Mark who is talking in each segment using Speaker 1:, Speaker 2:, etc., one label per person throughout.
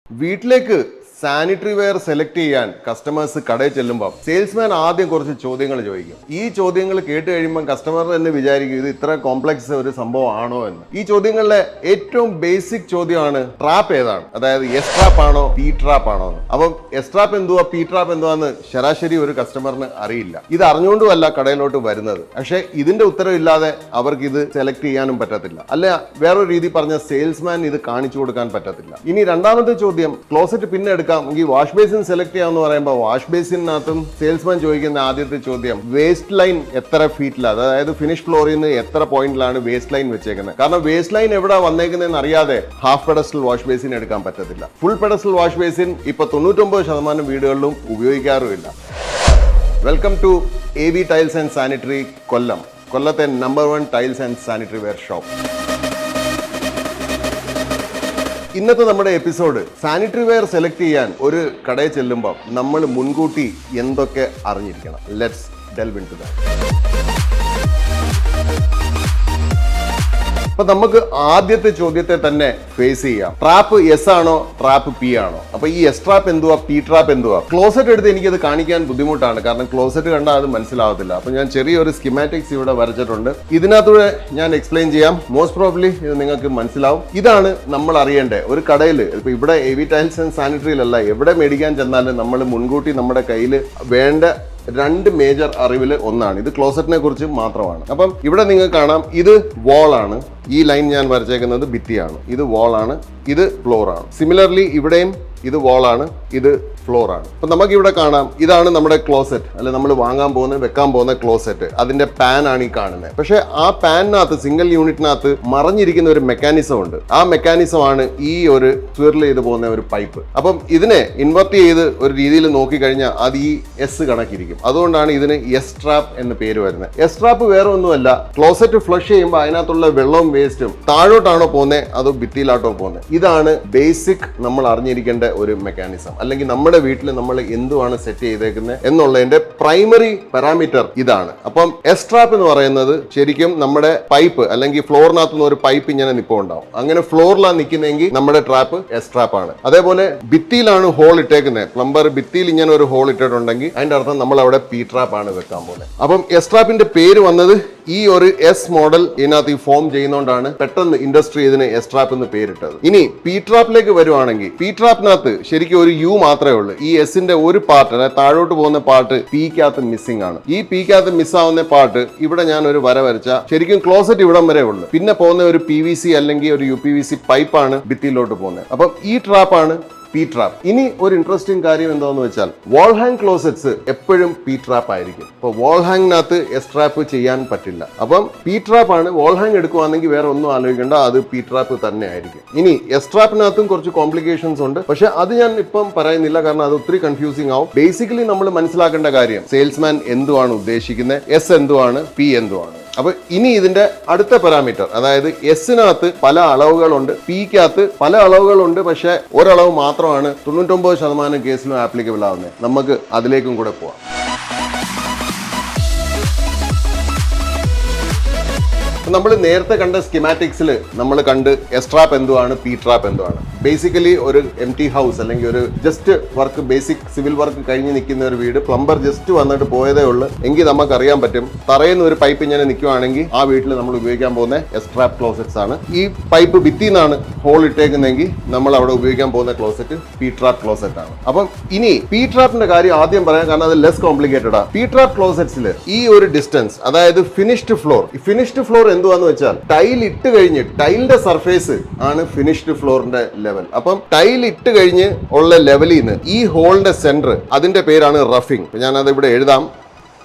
Speaker 1: വീട്ടിലേക്ക് sanitary ware select ചെയ്യാൻ customers കടയിൽ ചെല്ലുമ്പോൾ സെയിൽസ്മാൻ ആദ്യം കുറച്ച് ചോദ്യങ്ങൾ ചോദിക്കും. ഈ ചോദ്യങ്ങൾ കേട്ട് കഴിയുമ്പോൾ കസ്റ്റമർ തന്നെ വിചാരിക്കും ഇത് ഇത്ര കോംപ്ലക്സ് ഒരു സംഭവം ആണോ എന്ന്. ഈ ചോദ്യങ്ങളിലെ ഏറ്റവും ബേസിക് ചോദ്യമാണ് ട്രാപ്പ് ഏതാണ്, അതായത് എസ് ട്രാപ്പ് ആണോ പി ട്രാപ്പ് ആണോ എന്ന്. അപ്പം എസ് ട്രാപ്പ് എന്തുവാ പി ട്രാപ്പ് എന്തുവാന്ന് ശരാശരി ഒരു കസ്റ്റമറിന് അറിയില്ല. ഇത് അറിഞ്ഞുകൊണ്ടുമല്ല കടയിലോട്ട് വരുന്നത്. പക്ഷേ ഇതിന്റെ ഉത്തരവില്ലാതെ അവർക്ക് ഇത് സെലക്ട് ചെയ്യാനും പറ്റത്തില്ല. അല്ല വേറൊരു രീതി പറഞ്ഞ സെയിൽസ്മാൻ ഇത് കാണിച്ചു കൊടുക്കാൻ പറ്റത്തില്ല. ഇനി രണ്ടാമത്തെ ചോദ്യം ക്ലോസറ്റ് പിന്നെ എടുക്കാം എങ്കിൽ വാഷ് ബേസിൻ സെലക്ട് ചെയ്യാമെന്ന് പറയുമ്പോൾ വാഷ് ബേസിനകത്തും സെയിൽസ്മാൻ ചോദിക്കുന്ന ആദ്യത്തെ ചോദ്യം വേസ്റ്റ് ലൈൻ എത്ര ഫീറ്റിലാണ്, അതായത് ഫിനിഷ് ഫ്ലോറിൽ നിന്ന് എത്ര പോയിന്റിലാണ് വേസ്റ്റ് ലൈൻ വെച്ചേക്കുന്നത്. കാരണം വേസ്റ്റ് ലൈൻ എവിടെ വന്നേക്കുന്നതെന്ന് അറിയാതെ ഹാഫ് പെഡസ്റ്റൽ വാഷ് ബേസിൻ എടുക്കാൻ പറ്റത്തില്ല. ഫുൾ പെഡസ്റ്റൽ വാഷ് ബേസിൻ ഇപ്പൊ 99% വീടുകളിലും ഉപയോഗിക്കാറുമില്ല. Welcome to AV tiles and sanitary Kollam, കൊല്ലത്തെ number 1 tiles and sanitary ware shop. ഇന്നത്തെ നമ്മുടെ എപ്പിസോഡ് സാനിറ്ററി വെയർ സെലക്ട് ചെയ്യാൻ ഒരു കടയിൽ ചെല്ലുമ്പോൾ നമ്മൾ മുൻകൂട്ടി എന്തൊക്കെ അറിഞ്ഞിരിക്കണം. Let's delve into that. അപ്പൊ നമുക്ക് ആദ്യത്തെ ചോദ്യത്തെ തന്നെ ഫേസ് ചെയ്യാം. ട്രാപ്പ് എസ് ആണോ ട്രാപ്പ് പി ആണോ? അപ്പൊ ഈ എസ് ട്രാപ്പ് എന്തുവാ പി ട്രാപ്പ് എന്തുവാ? ക്ലോസറ്റ് എടുത്ത് എനിക്കത് കാണിക്കാൻ ബുദ്ധിമുട്ടാണ്, കാരണം ക്ലോസറ്റ് കണ്ടാൽ അത് മനസ്സിലാവത്തില്ല. അപ്പൊ ഞാൻ ചെറിയൊരു സ്കിമാറ്റിക്സ് ഇവിടെ വരച്ചിട്ടുണ്ട്. ഇതിനകത്തൂടെ ഞാൻ എക്സ്പ്ലെയിൻ ചെയ്യാം. മോസ്റ്റ് പ്രോബ്ലി ഇത് നിങ്ങൾക്ക് മനസ്സിലാവും. ഇതാണ് നമ്മൾ അറിയേണ്ടത്. ഒരു കടയിൽ ഇപ്പൊ ഇവിടെ AV ടൈൽസ് ആൻഡ് സാനിറ്ററിയിലല്ല, എവിടെ മേടിക്കാൻ ചെന്നാലും നമ്മൾ മുൻകൂട്ടി നമ്മുടെ കയ്യിൽ വേണ്ട രണ്ട് മേജർ അറിവിൽ ഒന്നാണ് ഇത്. ക്ലോസറ്റിനെ കുറിച്ച് മാത്രമാണ്. അപ്പം ഇവിടെ നിങ്ങൾക്ക് കാണാം, ഇത് വാളാണ്. ഈ ലൈൻ ഞാൻ വരച്ചേക്കുന്നത് ഭിത്തിയാണ്. ഇത് വാളാണ്, ഇത് ഫ്ലോർ ആണ്. സിമിലർലി ഇവിടെയും ഇത് വാളാണ്, ഇത് ഫ്ലോർ ആണ്. അപ്പൊ നമുക്ക് ഇവിടെ കാണാം, ഇതാണ് നമ്മുടെ ക്ലോസറ്റ്, അല്ലെ നമ്മൾ വാങ്ങാൻ പോകുന്ന വെക്കാൻ പോകുന്ന ക്ലോസറ്റ്. അതിന്റെ പാൻ ആണ് ഈ കാണുന്നത്. പക്ഷെ ആ പാനിനകത്ത് സിംഗിൾ യൂണിറ്റിനകത്ത് മറഞ്ഞിരിക്കുന്ന ഒരു മെക്കാനിസം ഉണ്ട്. ആ മെക്കാനിസം ആണ് ഈ ഒരു സ്വിർൽ ചെയ്ത് പോകുന്ന ഒരു പൈപ്പ്. അപ്പം ഇതിനെ ഇൻവെർട്ട് ചെയ്ത് ഒരു രീതിയിൽ നോക്കിക്കഴിഞ്ഞാൽ അത് ഈ എസ് കണക്കിരിക്കും. അതുകൊണ്ടാണ് ഇതിന് എസ് ട്രാപ്പ് എന്ന് പേര് വരുന്നത്. എസ് ട്രാപ്പ് വേറെ ഒന്നുമല്ല, ക്ലോസറ്റ് ഫ്ലഷ് ചെയ്യുമ്പോൾ അതിനകത്തുള്ള വെള്ളവും വേസ്റ്റും താഴോട്ടാണോ പോകുന്നത് അതോ ഭിത്തിയിലാട്ടോ പോകുന്നത്. ഇതാണ് ബേസിക് നമ്മൾ അറിഞ്ഞിരിക്കേണ്ട ഒരു മെക്കാനിസം. അല്ലെങ്കിൽ നമ്മുടെ വീട്ടിൽ നമ്മൾ എന്തുവാണ് സെറ്റ് ചെയ്തേക്കുന്നത് എന്നുള്ളതിന്റെ പ്രൈമറി പാരാമീറ്റർ ഇതാണ്. അപ്പം എസ് ട്രാപ്പ് എന്ന് പറയുന്നത് ശരിക്കും നമ്മുടെ പൈപ്പ് അല്ലെങ്കിൽ ഫ്ലോറിനകത്ത് നിന്ന് ഒരു പൈപ്പ് ഇങ്ങനെ നിൽപ്പുണ്ടാവും. അങ്ങനെ ഫ്ലോറിലാണ് നിൽക്കുന്നതെങ്കിൽ നമ്മുടെ ട്രാപ്പ് എസ് ട്രാപ്പ് ആണ്. അതേപോലെ ഭിത്തിയിലാണ് ഹോൾ ഇട്ടേക്കുന്നത്. പ്ലംബർ ഭിത്തിയിൽ ഇങ്ങനെ ഒരു ഹോൾ ഇട്ടിട്ടുണ്ടെങ്കിൽ അതിന്റെ അർത്ഥം നമ്മൾ അവിടെ പി ട്രാപ്പ് ആണ് വെക്കാൻ പോകുന്നത്. അപ്പം എസ് ട്രാപ്പിന്റെ പേര് വന്നത് ഈ ഒരു എസ് മോഡൽ ഇതിനകത്ത് ഈ ഫോം ചെയ്യുന്നതുകൊണ്ടാണ് പെട്ടെന്ന് ഇൻഡസ്ട്രി ഇതിന് എസ് ട്രാപ്പ് എന്ന് പേരിട്ടത്. ഇനി പി ട്രാപ്പിലേക്ക് വരുവാണെങ്കിൽ പി ട്രാപ്പിനകത്ത് ശരിക്കും ഒരു യു മാത്രമേ ഉള്ളൂ. ഈ എസിന്റെ ഒരു പാർട്ട്, അതായത് താഴോട്ട് പോകുന്ന പാർട്ട് പിക്കകത്ത് മിസ്സിംഗ് ആണ്. ഈ പിക്കകത്ത് മിസ്സാവുന്ന പാർട്ട് ഇവിടെ ഞാൻ ഒരു വര വരച്ച ശരിക്കും ക്ലോസറ്റ് ഇവിടം വരെ ഉള്ളു. പിന്നെ പോകുന്ന ഒരു PVC അല്ലെങ്കിൽ ഒരു UPVC പൈപ്പാണ് ഭിത്തിയിലോട്ട് പോകുന്നത്. അപ്പം ഈ ട്രാപ്പാണ് പി ട്രാപ്പ്. ഇനി ഒരു ഇൻട്രസ്റ്റിംഗ് കാര്യം എന്താന്ന് വെച്ചാൽ വാൾ ഹാങ് ക്ലോസറ്റ്സ് എപ്പോഴും പി ട്രാപ്പ് ആയിരിക്കും. അപ്പൊ വാൾ ഹാങ്ങിനകത്ത് എസ് ട്രാപ്പ് ചെയ്യാൻ പറ്റില്ല. അപ്പം പി ട്രാപ്പ് ആണ്. വാൾ ഹാങ് എടുക്കുവാണെങ്കിൽ വേറെ ഒന്നും ആലോചിക്കേണ്ട, അത് പി ട്രാപ്പ് തന്നെ ആയിരിക്കും. ഇനി എസ് ട്രാപ്പിനകത്തും കുറച്ച് കോംപ്ലിക്കേഷൻസ് ഉണ്ട്, പക്ഷെ അത് ഞാൻ ഇപ്പം പറയുന്നില്ല, കാരണം അത് ഒത്തിരി കൺഫ്യൂസിംഗ് ആവും. ബേസിക്കലി നമ്മൾ മനസ്സിലാക്കേണ്ട കാര്യം സെയിൽസ്മാൻ എന്തുവാണ് ഉദ്ദേശിക്കുന്നത്, എസ് എന്തുവാണ്, പി എന്തുവാണ്. അപ്പൊ ഇനി ഇതിന്റെ അടുത്ത പാരാമീറ്റർ, അതായത് എസിനകത്ത് പല അളവുകളുണ്ട്, പിക്കകത്ത് പല അളവുകളുണ്ട്, പക്ഷെ ഒരളവ് മാത്രമാണ് 99% കേസിലും ആപ്ലിക്കബിൾ ആവുന്നത്. നമുക്ക് അതിലേക്കും കൂടെ പോവാം. നമ്മൾ നേരത്തെ കണ്ട സ്കിമാറ്റിക്സിൽ നമ്മൾ കണ്ട് എസ് ട്രാപ്പ് എന്തുവാണ്, പി ട്രാപ്പ് എന്തുവാണ്. ബേസിക്കലി ഒരു എംപ്റ്റി ഹൗസ് അല്ലെങ്കിൽ ഒരു just work, basic civil work കഴിഞ്ഞ് നിൽക്കുന്ന ഒരു വീട്, പ്ലംബർ ജസ്റ്റ് വന്നിട്ട് പോയതേ ഉള്ളൂ എങ്കിൽ നമുക്ക് അറിയാൻ പറ്റും. തറയുന്ന ഒരു പൈപ്പ് ഇങ്ങനെ നിൽക്കുവാണെങ്കിൽ ആ വീട്ടിൽ നമ്മൾ ഉപയോഗിക്കാൻ പോകുന്ന എസ് ട്രാപ്പ് ക്ലോസറ്റ്സ് ആണ്. ഈ പൈപ്പ് ഭിത്തിന്നാണ് ഹോൾ ഇട്ടേക്കുന്നെങ്കിൽ നമ്മൾ അവിടെ ഉപയോഗിക്കാൻ പോകുന്ന ക്ലോസറ്റ് പി ട്രാപ്പ് ക്ലോസറ്റ് ആണ്. അപ്പം ഇനി പി ട്രാപ്പിന്റെ കാര്യം ആദ്യം പറയാം, കാരണം അത് ലെസ് കോംപ്ലിക്കേറ്റഡ് ആണ്. പി ട്രാപ്പ് ക്ലോസറ്റ്സിൽ ഈ ഒരു ഡിസ്റ്റൻസ്, അതായത് ഫിനിഷ്ഡ് ഫ്ലോർ എന്തുവാന്ന് വെച്ചാൽ ടൈൽ ഇട്ട് കഴിഞ്ഞ് ടൈലിന്റെ സർഫേസ് ആണ് ഫിനിഷ്ഡ് ഫ്ലോറിന്റെ ലെവൽ. അപ്പം ടൈൽ ഇട്ട് കഴിഞ്ഞ് ഉള്ള ലെവലിൽ നിന്ന് ഈ ഹോളിന്റെ സെന്റർ, അതിന്റെ പേരാണ് റഫിംഗ്. ഞാൻ അത് ഇവിടെ എഴുതാം.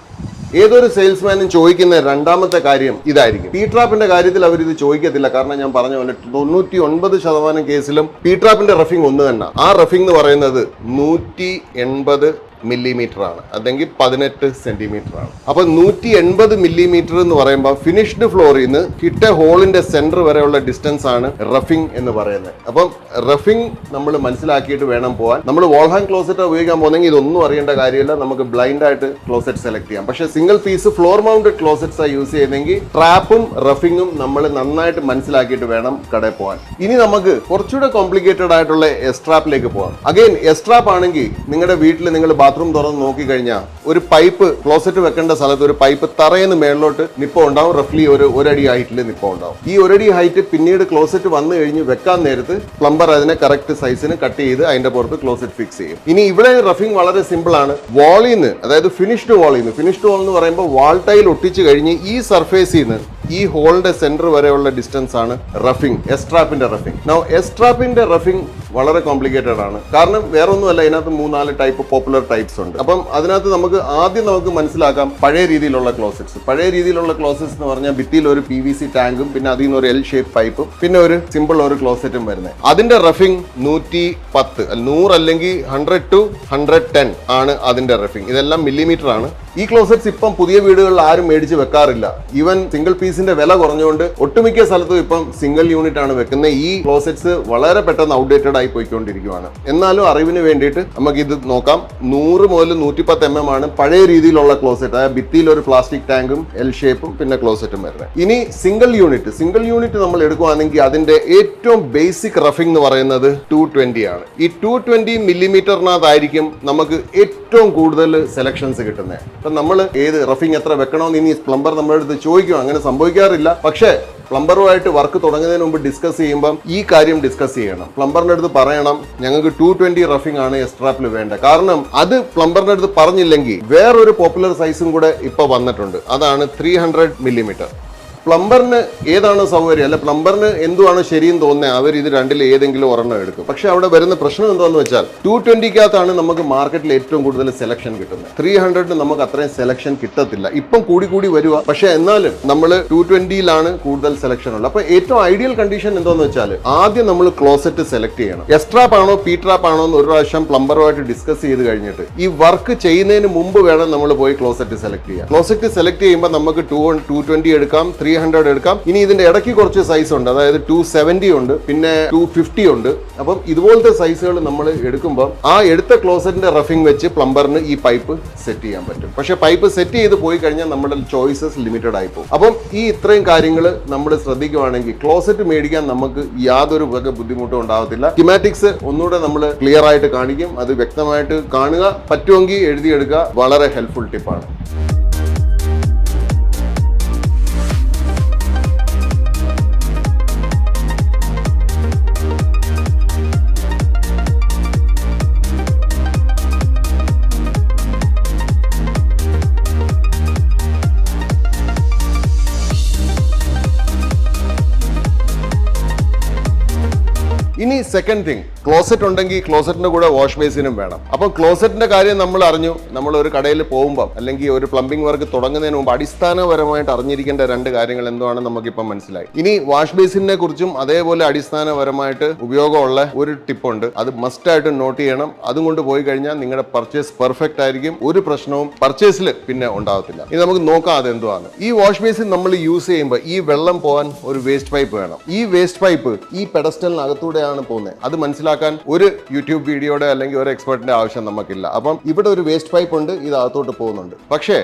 Speaker 1: ഏതൊരു സെയിൽസ്മാനും ചോദിക്കുന്ന രണ്ടാമത്തെ കാര്യം ഇതായിരിക്കും. പി ട്രാപ്പിന്റെ കാര്യത്തിൽ അവർ ഇത് ചോദിക്കത്തില്ല, കാരണം ഞാൻ പറഞ്ഞ പോലെ 99% കേസിലും പി ട്രാപ്പിന്റെ റഫിംഗ് ഒന്ന് തന്നെ. ആ റഫിംഗ് എന്ന് പറയുന്നത് 180 മില്ലിമീറ്റർ ആണ്, അല്ലെങ്കിൽ 18 സെന്റിമീറ്റർ ആണ്. അപ്പൊ 180 മില്ലിമീറ്റർ എന്ന് പറയുമ്പോൾ ഫിനിഷ്ഡ് ഫ്ലോറിൽ നിന്ന് കിട്ട ഹോളിന്റെ സെന്റർ വരെയുള്ള ഡിസ്റ്റൻസ് ആണ് റഫിംഗ് എന്ന് പറയുന്നത്. അപ്പം റഫിംഗ് നമ്മൾ മനസ്സിലാക്കിയിട്ട് വേണം പോകാൻ. നമ്മൾ വാൾ ഹാങ് ക്ലോസറ്റ് ഉപയോഗിക്കാൻ പോകുന്നെങ്കിൽ ഇതൊന്നും അറിയേണ്ട കാര്യമില്ല, നമുക്ക് ബ്ലൈൻഡ് ആയിട്ട് ക്ലോസറ്റ് സെലക്ട് ചെയ്യാം. പക്ഷേ single piece floor mounted closets use ചെയ്യുന്നെങ്കിൽ ട്രാപ്പും റഫിങ്ങും നമ്മൾ നന്നായിട്ട് മനസ്സിലാക്കിയിട്ട് വേണം കടയിൽ പോകാൻ. ഇനി നമുക്ക് കുറച്ചുകൂടെ കോംപ്ലിക്കേറ്റഡ് ആയിട്ടുള്ള എസ്ട്രാപ്പിലേക്ക് പോകാം. അഗൈൻ എസ്ട്രാപ്പ് ആണെങ്കിൽ നിങ്ങളുടെ വീട്ടിൽ നിങ്ങൾ ബാത്റൂം തുറന്ന് നോക്കിക്കഴിഞ്ഞാൽ ഒരു പൈപ്പ് ക്ലോസറ്റ് വെക്കേണ്ട സ്ഥലത്ത് ഒരു പൈപ്പ് തറയെന്ന് മേളിലോട്ട് നിപ്പം ഉണ്ടാവും, റഫ്ലി ഒരടി ഹൈറ്റിൽ നിപ്പം ഉണ്ടാവും. ഈ ഒരടി ഹൈറ്റ് പിന്നീട് ക്ലോസറ്റ് വന്നു കഴിഞ്ഞ് വെക്കാൻ നേരത്ത് പ്ലംബർ അതിനെ കറക്റ്റ് സൈസിന് കട്ട് ചെയ്ത് അതിന്റെ പുറത്ത് ക്ലോസറ്റ് ഫിക്സ് ചെയ്യും. ഇനി ഇവിടെ റഫിംഗ് വളരെ സിമ്പിൾ ആണ്. വാളിന്ന്, അതായത് ഫിനിഷ്ഡ് വാൾ എന്ന് പറയുമ്പോൾ വാൾ ടൈൽ ഒട്ടിച്ച് കഴിഞ്ഞ് ഈ സർഫേസിൽ നിന്ന് ഈ ഹോളിന്റെ സെന്റർ വരെയുള്ള ഡിസ്റ്റൻസ് ആണ് റഫിംഗ്, എസ്ട്രാപ്പിന്റെ റഫിംഗ്. നൗ എസ്ട്രാപ്പിന്റെ റഫിംഗ് വളരെ കോംപ്ലിക്കേറ്റഡ് ആണ്. കാരണം വേറൊന്നുമല്ല, ഇതിനകത്ത് 3-4 ടൈപ്പ് പോപ്പുലർ ടൈപ്സ് ഉണ്ട്. അപ്പം അതിനകത്ത് നമുക്ക് മനസ്സിലാക്കാം പഴയ രീതിയിലുള്ള ക്ലോസറ്റ്സ്. പഴയ രീതിയിലുള്ള ക്ലോസറ്റ്സ് എന്ന് പറഞ്ഞാൽ ഭിത്തിയിൽ ഒരു PVC ടാങ്കും പിന്നെ അതിൽ നിന്ന് ഒരു L ഷേപ്പ് പൈപ്പും പിന്നെ ഒരു സിമ്പിൾ ഒരു ക്ലോസറ്റും വരുന്നത്. അതിന്റെ റഫിംഗ് 110 100 അല്ലെങ്കിൽ 100 to 110 ആണ് അതിന്റെ റഫിംഗ്. ഇതെല്ലാം മില്ലിമീറ്റർ ആണ്. ഈ ക്ലോസറ്റ്സ് ഇപ്പം പുതിയ വീടുകളിൽ ആരും മേടിച്ച് വെക്കാറില്ല. ഈവൻ സിംഗിൾ പീസിന്റെ വില കുറഞ്ഞുകൊണ്ട് ഒട്ടുമിക്ക സ്ഥലത്തും ഇപ്പം സിംഗിൾ യൂണിറ്റ് ആണ് വെക്കുന്നത്. ഈ ക്ലോസറ്റ്സ് വളരെ പെട്ടെന്ന് ഔട്ട്ഡേറ്റഡ് ആയി പോയിക്കൊണ്ടിരിക്കുകയാണ്. എന്നാലും അറിവിന് വേണ്ടിയിട്ട് നമുക്ക് ഇത് നോക്കാം. 100 മുതൽ 110 mm ആണ് പഴയ രീതിയിലുള്ള ക്ലോസറ്റ്. അതായത് ഭിത്തിയിൽ ഒരു പ്ലാസ്റ്റിക് ടാങ്കും L ഷേപ്പും പിന്നെ ക്ലോസറ്റും വരുന്നത്. ഇനി സിംഗിൾ യൂണിറ്റ് നമ്മൾ എടുക്കുകയാണെങ്കിൽ അതിന്റെ ഏറ്റവും ബേസിക് റഫിംഗ് എന്ന് പറയുന്നത് 220 ആണ്. ഈ 220 മില്ലിമീറ്ററിനകത്തായിരിക്കും നമുക്ക് ഏറ്റവും കൂടുതൽ സെലക്ഷൻസ് കിട്ടുന്നത്. അപ്പൊ നമ്മൾ ഏത് റഫിംഗ് എത്ര വെക്കണമെന്ന് ഇനി പ്ലംബർ നമ്മുടെ അടുത്ത് ചോദിക്കും. അങ്ങനെ സംഭവിക്കാറില്ല. പക്ഷേ പ്ലംബറുമായിട്ട് വർക്ക് തുടങ്ങുന്നതിന് മുമ്പ് ഡിസ്കസ് ചെയ്യുമ്പോൾ ഈ കാര്യം ഡിസ്കസ് ചെയ്യണം. പ്ലംബറിന്റെ അടുത്ത് പറയണം ഞങ്ങൾക്ക് 220 റഫിംഗ് ആണ് എസ്ട്രാപ്പിൽ വേണ്ട. കാരണം അത് പ്ലംബറിന്റെ അടുത്ത് പറഞ്ഞില്ലെങ്കിൽ വേറൊരു പോപ്പുലർ സൈസും കൂടെ ഇപ്പൊ വന്നിട്ടുണ്ട്. അതാണ് 300 മില്ലിമീറ്റർ. പ്ലംബറിന് ഏതാണ് സൗകര്യം, അല്ല പ്ലംബറിന് എന്തുവാണ് ശരിയെന്ന് തോന്നുന്നത്, അവർ ഇത് രണ്ടിൽ ഏതെങ്കിലും ഒരെണ്ണം എടുക്കും. പക്ഷെ അവിടെ വരുന്ന പ്രശ്നം എന്താണെന്ന് വെച്ചാൽ 220 നമുക്ക് മാർക്കറ്റിൽ ഏറ്റവും കൂടുതൽ സെലക്ഷൻ കിട്ടുന്നത്. 300 നമുക്ക് അത്രയും സെലക്ഷൻ കിട്ടത്തില്ല. ഇപ്പം കൂടി വരുക. പക്ഷെ എന്നാലും നമ്മൾ 220 കൂടുതൽ സെലക്ഷൻ ഉള്ളത്. അപ്പൊ ഏറ്റവും ഐഡിയൽ കണ്ടീഷൻ എന്താണെന്ന് വെച്ചാൽ ആദ്യം നമ്മൾ ക്ലോസറ്റ് സെലക്ട് ചെയ്യണം. എസ്ട്രാപ്പ് ആണോ പി ട്രാപ്പ് ആണോ എന്ന് ഒരു പ്രാവശ്യം പ്ലംബറുമായിട്ട് ഡിസ്കസ് ചെയ്ത് കഴിഞ്ഞിട്ട് ഈ വർക്ക് ചെയ്യുന്നതിന് മുമ്പ് വേണം നമ്മൾ പോയി ക്ലോസറ്റ് സെലക്ട് ചെയ്യാം. ക്ലോസറ്റ് സെലക്ട് ചെയ്യുമ്പോൾ നമുക്ക് 220 എടുക്കാം, 300 എടുക്കാം. ഇനി ഇതിന്റെ ഇടയ്ക്ക് കുറച്ച് സൈസ് ഉണ്ട്. അതായത് 270 ഉണ്ട്, പിന്നെ 250 ഉണ്ട്. അപ്പം ഇതുപോലത്തെ സൈസുകൾ നമ്മൾ എടുക്കുമ്പോൾ ആ എടുത്ത ക്ലോസറ്റിന്റെ റഫിംഗ് വെച്ച് പ്ലംബറിന് ഈ പൈപ്പ് സെറ്റ് ചെയ്യാൻ പറ്റും. പക്ഷെ പൈപ്പ് സെറ്റ് ചെയ്ത് പോയി കഴിഞ്ഞാൽ നമ്മുടെ ചോയ്സസ് ലിമിറ്റഡ് ആയി പോകും. അപ്പം ഈ ഇത്രയും കാര്യങ്ങൾ നമ്മൾ ശ്രദ്ധിക്കുകയാണെങ്കിൽ ക്ലോസറ്റ് മേടിക്കാൻ നമുക്ക് യാതൊരു വക ബുദ്ധിമുട്ടും ഉണ്ടാവത്തില്ല. സ്കീമാറ്റിക്സ് ഒന്നുകൂടെ നമ്മൾ ക്ലിയർ ആയിട്ട് കാണിക്കും. അത് വ്യക്തമായിട്ട് കാണുക, പറ്റുമെങ്കിൽ എഴുതിയെടുക്കുക. വളരെ ഹെൽപ്ഫുൾ ടിപ്പാണ്. ഇനി സെക്കൻഡ് തിങ്, ക്ലോസറ്റ് ഉണ്ടെങ്കിൽ ക്ലോസറ്റിന്റെ കൂടെ വാഷ് ബേസിനും വേണം. അപ്പോൾ ക്ലോസറ്റിന്റെ കാര്യം നമ്മൾ അറിഞ്ഞു. നമ്മൾ ഒരു കടയിൽ പോകുമ്പോൾ അല്ലെങ്കിൽ ഒരു പ്ലംബിംഗ് വർക്ക് തുടങ്ങുന്നതിന് മുമ്പ് അടിസ്ഥാനപരമായിട്ട് അറിഞ്ഞിരിക്കേണ്ട 2 കാര്യങ്ങൾ എന്താണെന്ന് നമുക്കിപ്പം മനസ്സിലായി. ഇനി വാഷ് ബേസിനെ കുറിച്ചും അതേപോലെ അടിസ്ഥാനപരമായിട്ട് ഉപയോഗമുള്ള ഒരു ടിപ്പുണ്ട്. അത് മസ്റ്റ് ആയിട്ട് നോട്ട് ചെയ്യണം. അതും കൊണ്ട് പോയി കഴിഞ്ഞാൽ നിങ്ങളുടെ പർച്ചേസ് പെർഫെക്റ്റ് ആയിരിക്കും. ഒരു പ്രശ്നവും പർച്ചേസിൽ പിന്നെ ഉണ്ടാകത്തില്ല. ഇനി നമുക്ക് നോക്കാം അതെന്തുവാണ്. ഈ വാഷ് ബേസിൻ നമ്മൾ യൂസ് ചെയ്യുമ്പോൾ ഈ വെള്ളം പോകാൻ ഒരു വേസ്റ്റ് പൈപ്പ് വേണം. ഈ വേസ്റ്റ് പൈപ്പ് ഈ പെഡസ്റ്റലിനകത്തൂടെയാണ് പോകുന്നത്. അത് മനസ്സിലാക്കാൻ ഒരു യൂട്യൂബ് വീഡിയോയുടെ അല്ലെങ്കിൽ ഒരു എക്സ്പെർട്ടിന്റെ ആവശ്യം നമുക്കില്ല. അപ്പം ഇവിടെ ഒരു വേസ്റ്റ് പൈപ്പ് ഉണ്ട്, ഇത് അകത്തോട്ട് പോകുന്നുണ്ട്. പക്ഷേ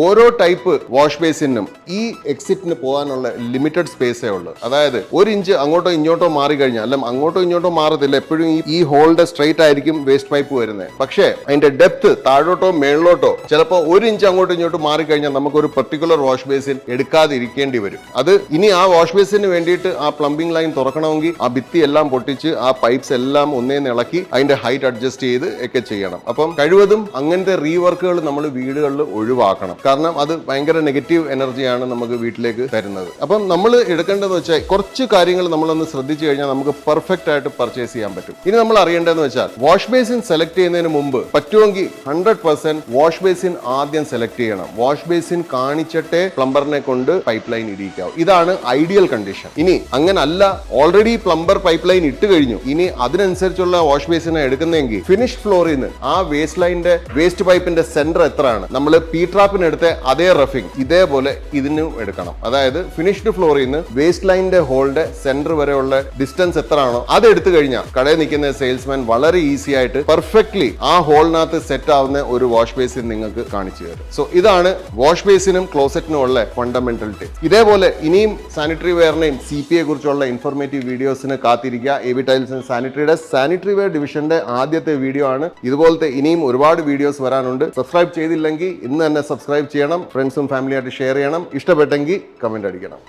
Speaker 1: ഓരോ ടൈപ്പ് വാഷ് ബേസിനും ഈ എക്സിറ്റിന് പോകാനുള്ള ലിമിറ്റഡ് സ്പേസേ ഉള്ളൂ. അതായത് 1 ഇഞ്ച് അങ്ങോട്ടോ ഇങ്ങോട്ടോ മാറി കഴിഞ്ഞാൽ, അല്ല അങ്ങോട്ടോ ഇങ്ങോട്ടോ മാറത്തില്ല, എപ്പോഴും ഈ ഹോളിന്റെ സ്ട്രെയിറ്റ് ആയിരിക്കും വേസ്റ്റ് പൈപ്പ് വരുന്നത്. പക്ഷേ അതിന്റെ ഡെപ്ത് താഴോട്ടോ മേളിലോട്ടോ ചിലപ്പോൾ 1 ഇഞ്ച് അങ്ങോട്ടോ ഇങ്ങോട്ടോ മാറിക്കഴിഞ്ഞാൽ നമുക്കൊരു പെർട്ടിക്കുലർ വാഷ് ബേസിൻ എടുക്കാതിരിക്കേണ്ടി വരും. അത് ഇനി ആ വാഷ് ബേസിന് വേണ്ടിയിട്ട് ആ പ്ലംബിംഗ് ലൈൻ തുറക്കണമെങ്കിൽ ആ ഭിത്തി എല്ലാം പൊട്ടിച്ച് ആ പൈപ്സ് എല്ലാം ഒന്നേന്ന് ഇളക്കി അതിന്റെ ഹൈറ്റ് അഡ്ജസ്റ്റ് ചെയ്ത് ഒക്കെ ചെയ്യണം. അപ്പം കഴിവതും അങ്ങനത്തെ റീവർക്കുകൾ നമ്മൾ വീടുകളിൽ ഒഴിവാക്കണം. കാരണം അത് ഭയങ്കര നെഗറ്റീവ് എനർജിയാണ് നമുക്ക് വീട്ടിലേക്ക് തരുന്നത്. അപ്പം നമ്മൾ എടുക്കേണ്ടതെന്ന് വെച്ചാൽ കുറച്ച് കാര്യങ്ങൾ നമ്മളൊന്ന് ശ്രദ്ധിച്ചു കഴിഞ്ഞാൽ നമുക്ക് പെർഫെക്റ്റ് ആയിട്ട് പർച്ചേസ് ചെയ്യാൻ പറ്റും. ഇനി നമ്മൾ അറിയേണ്ടതെന്ന് വെച്ചാൽ വാഷ് ബേസിൻ സെലക്ട് ചെയ്യുന്നതിന് മുമ്പ് പറ്റുമെങ്കിൽ 100% വാഷ് ബേസിൻ ആദ്യം സെലക്ട് ചെയ്യണം. വാഷ് ബേസിൻ കാണിച്ചിട്ടേ പ്ലംബറിനെ കൊണ്ട് പൈപ്പ് ലൈൻ ഇടിക്കാവും. ഇതാണ് ഐഡിയൽ കണ്ടീഷൻ. ഇനി അങ്ങനല്ല, ഓൾറെഡി പ്ലംബർ പൈപ്പ് ലൈൻ ഇട്ട് കഴിഞ്ഞു. ഇനി അതിനനുസരിച്ചുള്ള വാഷ് ബേസിനെ എടുക്കുന്നെങ്കിൽ ഫിനിഷ് ഫ്ലോറിൽ നിന്ന് ആ വേസ്റ്റ് ലൈനിന്റെ വേസ്റ്റ് പൈപ്പിന്റെ സെന്റർ എത്രയാണ്, നമ്മൾ പി ട്രാപ്പിന് എടുത്ത അതേ റഫിംഗ് ഇതേപോലെ ഇതിനും എടുക്കണം. അതായത് ഫിനിഷ്ഡ് ഫ്ലോറിൽ നിന്ന് വേസ്റ്റ് ലൈനിന്റെ ഹോളിന്റെ സെന്റർ വരെയുള്ള ഡിസ്റ്റൻസ് എത്രയാണോ അത് എടുത്തു കഴിഞ്ഞാൽ കടയിൽ നിൽക്കുന്ന സെയിൽസ്മാൻ വളരെ ഈസി ആയിട്ട് പെർഫെക്റ്റ്ലി ആ ഹോളിനകത്ത് സെറ്റ് ആവുന്ന ഒരു വാഷ് ബേസിൻ നിങ്ങൾക്ക് കാണിച്ചു തരും. സോ ഇതാണ് വാഷ് ബേസിനും ക്ലോസറ്റിനും ഉള്ള ഫണ്ടമെന്റൽ ടിപ്പ്. ഇതേപോലെ ഇനിയും സാനിറ്ററി വെയറിനെയും CPയെ കുറിച്ചുള്ള ഇൻഫോർമേറ്റീവ് വീഡിയോസിന് കാത്തിരിക്കുക. AB ടൈൽസ് ആൻഡ് സാനിറ്ററിയുടെ സാനിറ്ററി വെയർ ഡിവിഷന്റെ ആദ്യത്തെ വീഡിയോ ആണ്. ഇതുപോലത്തെ ഇനിയും ഒരുപാട് വീഡിയോസ് വരാനുണ്ട്. സബ്സ്ക്രൈബ് ചെയ്തില്ലെങ്കിൽ ഇന്ന് തന്നെ സബ്സ്ക്രൈബ് ചെയ്യണം. ഫ്രണ്ട്സും ഫാമിലിയായിട്ട് ഷെയർ ചെയ്യണം. ഇഷ്ടപ്പെട്ടെങ്കിൽ കമന്റ് അടിക്കണം.